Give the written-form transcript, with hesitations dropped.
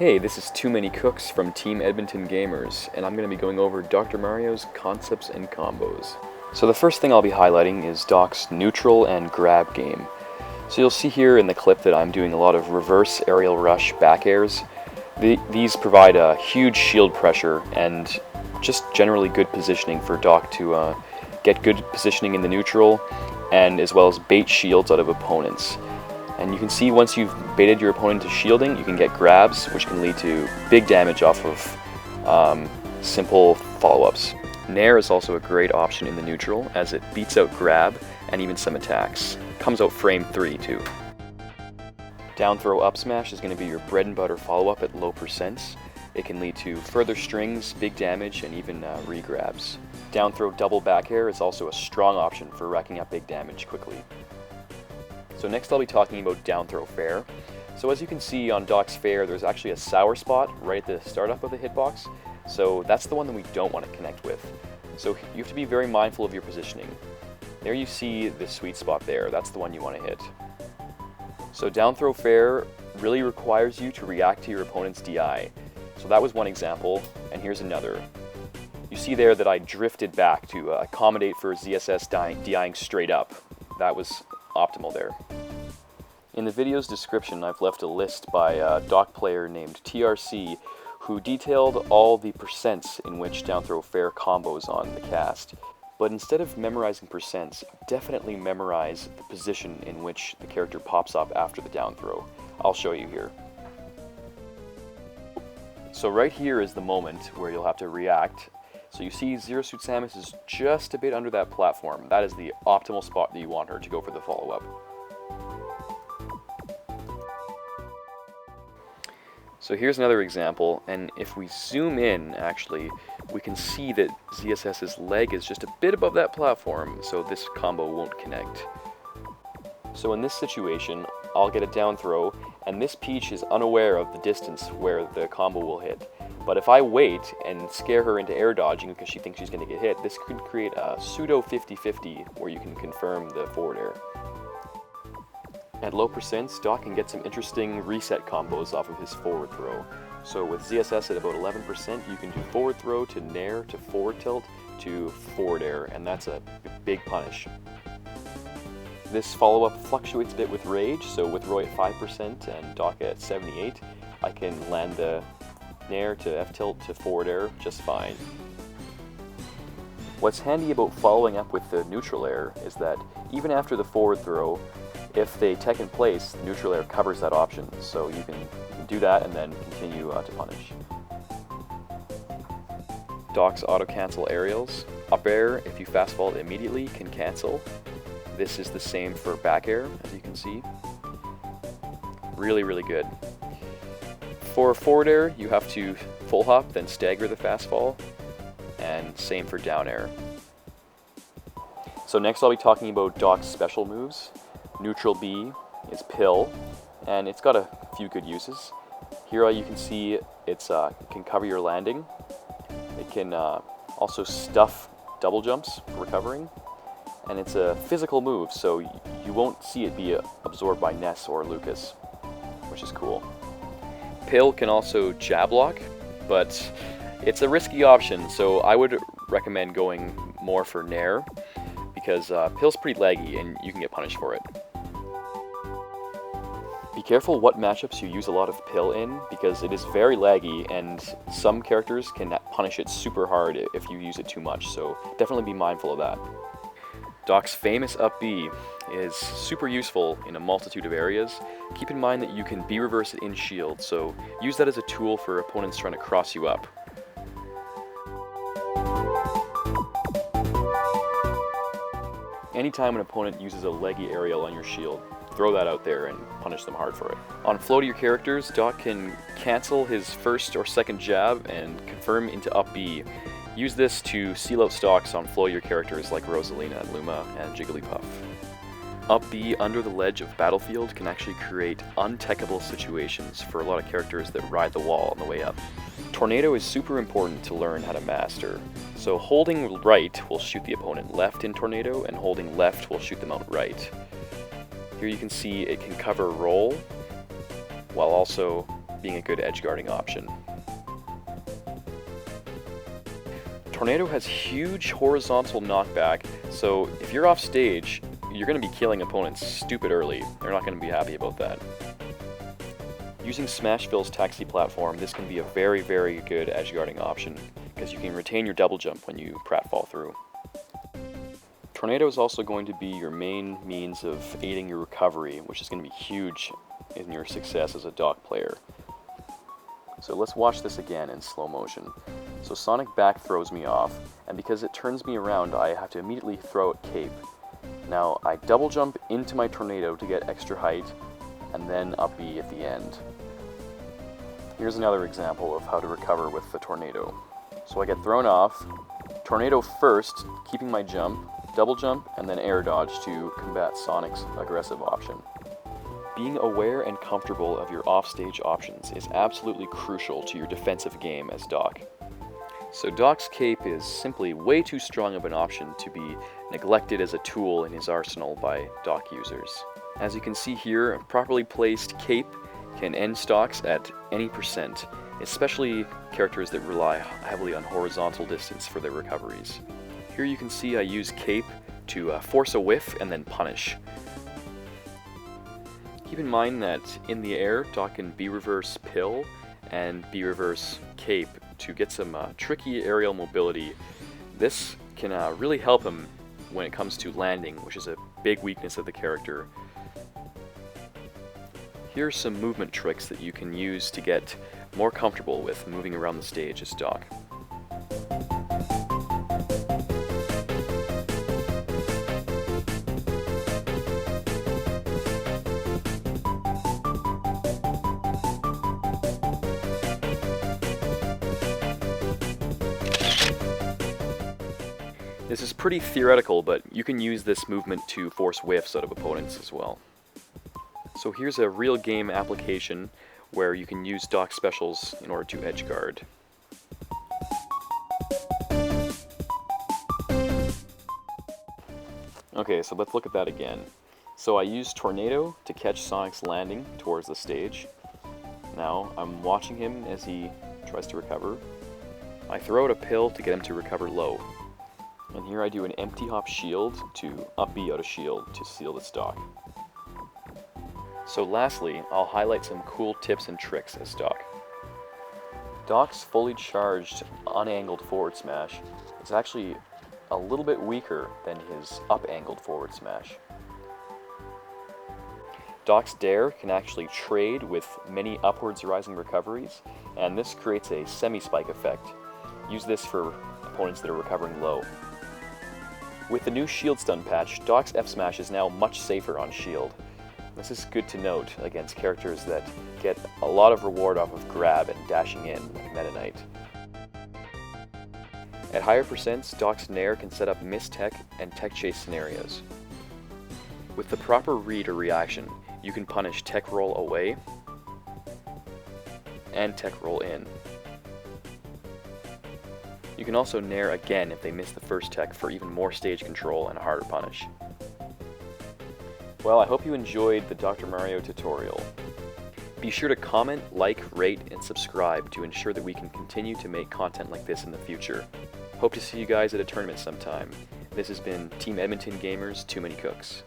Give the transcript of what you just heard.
Hey, this is Too Many Cooks from Team Edmonton Gamers, and I'm going to be going over Dr. Mario's concepts and combos. So the first thing I'll be highlighting is Doc's neutral and grab game. So you'll see here in the clip that I'm doing a lot of reverse aerial rush back airs. These provide a huge shield pressure and just generally good positioning for Doc to get good positioning in the neutral, and as well as bait shields out of opponents. And you can see once you've baited your opponent to shielding, you can get grabs, which can lead to big damage off of simple follow-ups. Nair is also a great option in the neutral, as it beats out grab and even some attacks. Comes out frame 3 too. Down throw up smash is going to be your bread and butter follow-up at low percents. It can lead to further strings, big damage, and even re-grabs. Down throw double back air is also a strong option for racking up big damage quickly. So next I'll be talking about down throw fair. So as you can see on Doc's fair, there's actually a sour spot right at the startup of the hitbox. So that's the one that we don't want to connect with. So you have to be very mindful of your positioning. There you see the sweet spot there, that's the one you want to hit. So down throw fair really requires you to react to your opponent's DI. So that was one example, and here's another. You see there that I drifted back to accommodate for ZSS DIing straight up. That was optimal there. In the video's description, I've left a list by a Doc player named TRC who detailed all the percents in which down throw fair combos on the cast. But instead of memorizing percents, definitely memorize the position in which the character pops up after the down throw. I'll show you here. So right here is the moment where you'll have to react. So you see Zero Suit Samus is just a bit under that platform. That is the optimal spot that you want her to go for the follow-up. So here's another example, and if we zoom in, actually, we can see that ZSS's leg is just a bit above that platform, so this combo won't connect. So in this situation, I'll get a down throw, and this Peach is unaware of the distance where the combo will hit. But if I wait and scare her into air dodging because she thinks she's going to get hit, this could create a pseudo 50-50 where you can confirm the forward air. At low percents, Doc can get some interesting reset combos off of his forward throw. So with ZSS at about 11%, you can do forward throw to nair to forward tilt to forward air, and that's a big punish. This follow-up fluctuates a bit with Rage, so with Roy at 5% and Doc at 78, I can land the nair to F-tilt to forward air just fine. What's handy about following up with the neutral air is that even after the forward throw, if they tech in place, the neutral air covers that option, so you can do that and then continue to punish. Doc's auto-cancel aerials. Up air, if you fastball it immediately, can cancel. This is the same for back air, as you can see. Really, really good. For forward air, you have to full hop, then stagger the fastball, and same for down air. So next I'll be talking about Doc's special moves. Neutral B is Pill, and it's got a few good uses. Here you can see it can cover your landing. It can also stuff double jumps for recovering, and it's a physical move, so you won't see it be absorbed by Ness or Lucas, which is cool. Pill can also jab lock, but it's a risky option, so I would recommend going more for Nair, because Pill's pretty laggy and you can get punished for it. Be careful what matchups you use a lot of Pill in, because it is very laggy and some characters can punish it super hard if you use it too much, so definitely be mindful of that. Doc's famous up B is super useful in a multitude of areas. Keep in mind that you can B reverse it in shield, so use that as a tool for opponents trying to cross you up. Anytime an opponent uses a leggy aerial on your shield, throw that out there and punish them hard for it. On floatier characters, Doc can cancel his first or second jab and confirm into up B. Use this to seal out stocks on floatier characters like Rosalina, Luma, and Jigglypuff. Up B under the ledge of Battlefield can actually create untechable situations for a lot of characters that ride the wall on the way up. Tornado is super important to learn how to master. So holding right will shoot the opponent left in Tornado, and holding left will shoot them out right. Here you can see it can cover roll, while also being a good edgeguarding option. Tornado has huge horizontal knockback, so if you're off stage, you're going to be killing opponents stupid early. They're not going to be happy about that. Using Smashville's taxi platform, this can be a very, very good edgeguarding option, because you can retain your double jump when you pratfall through. Tornado is also going to be your main means of aiding your recovery, which is going to be huge in your success as a Doc player. So let's watch this again in slow motion. So Sonic back throws me off, and because it turns me around, I have to immediately throw at Cape. Now I double jump into my Tornado to get extra height, and then up B at the end. Here's another example of how to recover with the Tornado. So I get thrown off, Tornado first, keeping my jump, double jump, and then air dodge to combat Sonic's aggressive option. Being aware and comfortable of your offstage options is absolutely crucial to your defensive game as Doc. So Doc's cape is simply way too strong of an option to be neglected as a tool in his arsenal by Doc users. As you can see here, a properly placed cape can end stocks at any percent, especially characters that rely heavily on horizontal distance for their recoveries. Here you can see I use cape to force a whiff and then punish. Keep in mind that in the air, Doc can B-reverse pill and B-reverse cape to get some tricky aerial mobility. This can really help him when it comes to landing, which is a big weakness of the character. Here are some movement tricks that you can use to get more comfortable with moving around the stage as Doc. This is pretty theoretical, but you can use this movement to force whiffs out of opponents as well. So here's a real game application where you can use Doc specials in order to edgeguard. Okay, so let's look at that again. So I use Tornado to catch Sonic's landing towards the stage. Now I'm watching him as he tries to recover. I throw out a pill to get him to recover low. And here I do an empty hop shield to up B out of shield to seal this Doc. So lastly, I'll highlight some cool tips and tricks as Doc. Doc's fully charged unangled forward smash is actually a little bit weaker than his up-angled forward smash. Doc's dare can actually trade with many upwards rising recoveries, and this creates a semi-spike effect. Use this for opponents that are recovering low. With the new shield stun patch, Doc's F smash is now much safer on shield. This is good to note against characters that get a lot of reward off of grab and dashing in, like Meta Knight. At higher percents, Doc's Nair can set up miss tech and tech chase scenarios. With the proper read or reaction, you can punish tech roll away and tech roll in. You can also Nair again if they miss the first tech for even more stage control and a harder punish. Well, I hope you enjoyed the Dr. Mario tutorial. Be sure to comment, like, rate, and subscribe to ensure that we can continue to make content like this in the future. Hope to see you guys at a tournament sometime. This has been Team Edmonton Gamers, Too Many Cooks.